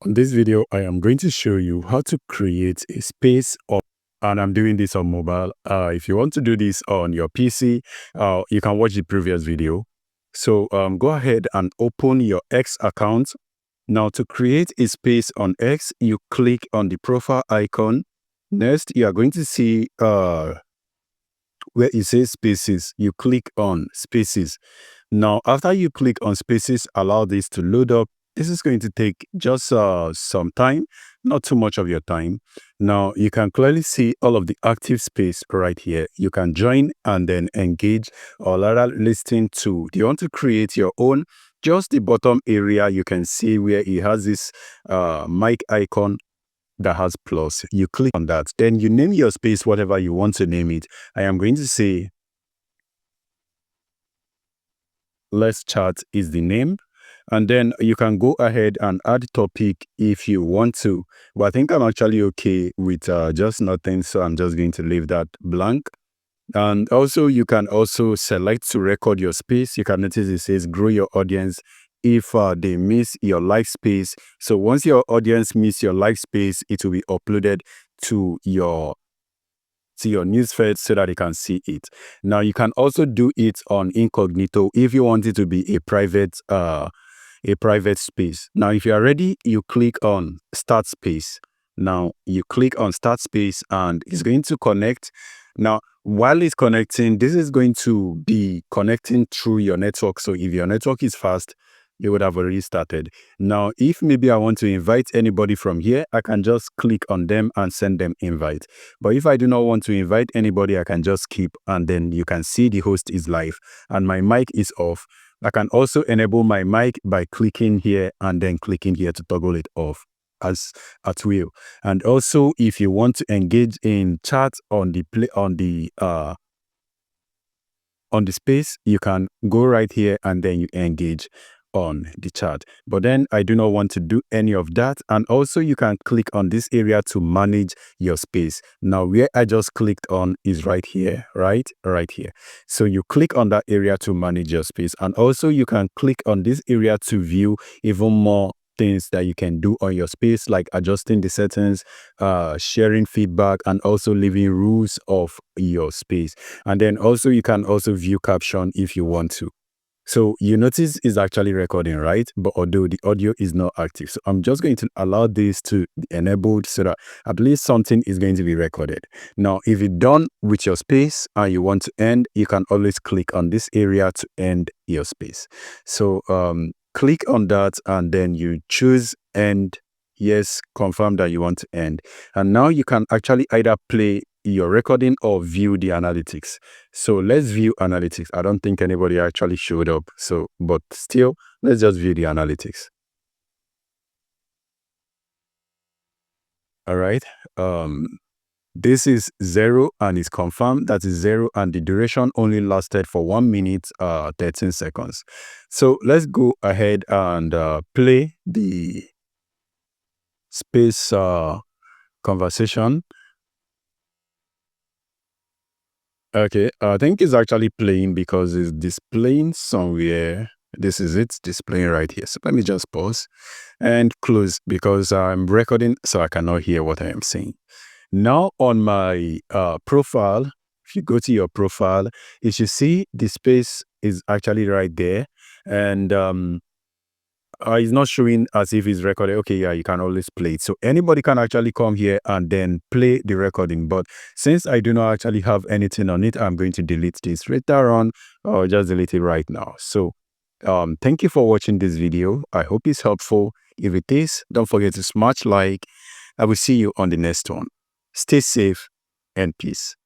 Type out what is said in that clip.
On this video, I am going to show you how to create a space and I'm doing this on mobile. If you want to do this on your PC, you can watch the previous video. So go ahead and open your X account. Now to create a space on X, you click on the profile icon. Next, you are going to see where it says spaces. You click on spaces. Now, after you click on spaces, allow this to load up. This is going to take just some time, not too much of your time. Now, you can clearly see all of the active space right here. You can join and then engage or rather listen to. Do you want to create your own? Just the bottom area, you can see where it has this mic icon that has plus. You click on that. Then you name your space whatever you want to name it. I am going to say Let's Chat is the name. And then you can go ahead and add topic if you want to. But I think I'm actually okay with just nothing. So I'm just going to leave that blank. And also you can also select to record your space. You can notice it says grow your audience if they miss your live space. So once your audience miss your live space, it will be uploaded to your news feed so that you can see it. Now you can also do it on incognito if you want it to be a private space. Now if you are ready, you click on start space. Now you click on start space and it's going to connect. Now while it's connecting, this is going to be connecting through your network. So if your network is fast, you would have already started. Now, if maybe I want to invite anybody from here, I can just click on them and send them invite. But if I do not want to invite anybody, I can just skip and then you can see the host is live and my mic is off. I can also enable my mic by clicking here and then clicking here to toggle it off as at will. And also, if you want to engage in chat on the space, you can go right here and then you engage on the chat. But then I do not want to do any of that. And also you can click on this area to manage your space. Now where I just clicked on is right here, right here. So you click on that area to manage your space. And also you can click on this area to view even more things that you can do on your space, like adjusting the settings, sharing feedback, and also leaving rules of your space. And then also you can also view caption if you want to. So you notice it's actually recording, right? But although the audio is not active. So I'm just going to allow this to be enabled so that at least something is going to be recorded. Now, if you're done with your space and you want to end, you can always click on this area to end your space. So click on that and then you choose end. Yes, confirm that you want to end. And now you can actually either play your recording or view the analytics. So let's view analytics. I don't think anybody actually showed up. So, but still, let's just view the analytics. All right. This is 0 and it's confirmed that is 0 and the duration only lasted for 1 minute, 13 seconds. So let's go ahead and play the space conversation. Okay, I think it's actually playing because it's displaying somewhere. This is it, displaying right here. So let me just pause and close because I'm recording so I cannot hear what I am saying. Now on my profile, if you go to your profile, you should see the space is actually right there. And it's not showing as if it's recorded. Okay, yeah, you can always play it. So anybody can actually come here and then play the recording. But since I do not actually have anything on it, I'm going to delete this later on or just delete it right now. So thank you for watching this video. I hope it's helpful. If it is, don't forget to smash like. I will see you on the next one. Stay safe and peace.